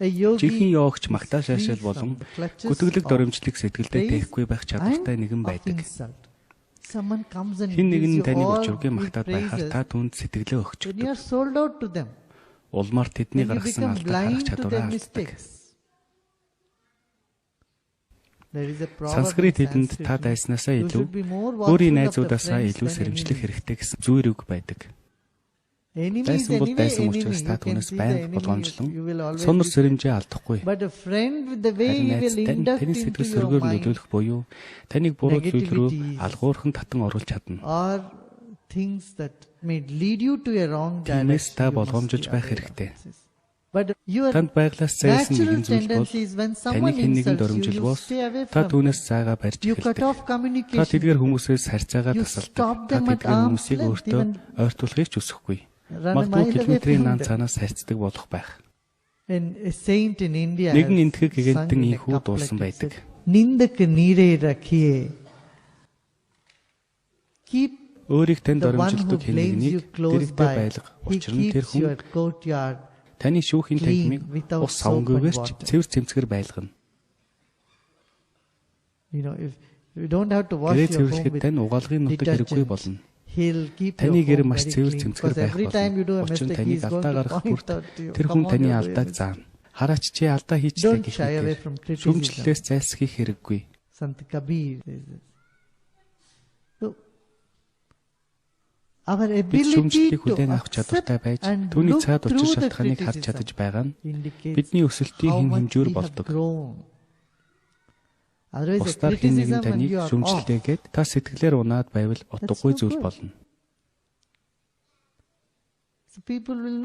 Жинхэнэ йогч магтаал шаашаал болон гүтгэлэг дөрөмжлөг сэтгэлдээ тээхгүй байх чадвартай нэгэн байдаг. Хэн нэгэн таныг өчрөгийн магтаад байхаар та түүнд сэтгэлээ өгчдөг. Улмаар тэдний гаргасан алдаа харах чадвараа алддаг. Санскрит хэлэнд та дайснаасаа илүү өөрийн найзуудаасаа илүү сэрэмжлэх хэрэгтэй гэсэн зүйр үг байдаг. Дайсан бол дайсан учраас та түүнээс байнга болгоомжлон сонор сэрэмжээ алдахгүй. Таны сэтгэл сөргөөр нөлөөлөх буюу таныг буруу зүйл рүү алгуурхан татан оруулж чадна. Тиймээс та болгоомжилж байх хэрэгтэй. Танд байглаас зайлсан нэгэн зүйл бол таны хэн нэгэн дөрөмжилбоос та түүнээс зайгаа барьж эхэлдэг. Та тэдгээр хүмүүсээс харьцаагаа тасалдаг. Та тэдгээр хүмүүсийг өөртөө ойртуулахыг ч хүсэхгүй. Магадгүй километрийн наан цаанаас харьцдаг болох байх. Нэгэн энтхэг гигантын инхүү дуулсан байдаг. Өөрийг танд дөрөмжилдэг хэн нэгнийг дэрэгдээ байлга. Учир нь тэр хүн таны шүүхийн танхимыг ус савнгүйгээр ч цэвэр цэмцгэр байлгана. Гэрээ цэвэрлэхэд тань угаалгын нутаг хэрэггүй болно. Таны гэр маш цэвэр цэмцгэр байх болно. Учир нь таныг алдаа гаргах бүрт тэр хүн таны алдааг заана. Хараач чи алдаа хийчлээ гэхэд шүүмжлэлээс зайлсхийх хэрэггүй. Бид шүүмжлэлийг хүлээн авах чадвартай байж түүний цаад учир шалтгааныг харж чадаж байгаа нь бидний өсөлтийн хэн хэмжүүр болдог. Бусдаар хэн нэгэн таныг шүүмжлэлээгээд та сэтгэлээр унаад байвал утгагүй зүйл болно.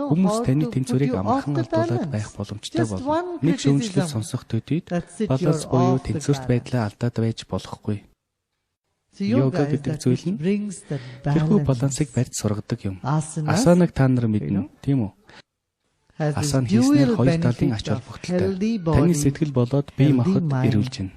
Хүмүүс таны тэнцвэрийг амархан алдуулаад байх боломжтой болно. Нэг шүүмжлэл сонсох төдийд баланс буюу тэнцвэрт байдлаа алдаад байж болохгүй. Йога гэдэг зүйл нь тэрхүү балансыг барьж сургадаг юм. Асанаг та нар мэднэ, тийм үү? Асан хийснээр хоёр талын ач холбогдолтой. Таны сэтгэл болоод бие махбод эрүүлж байна.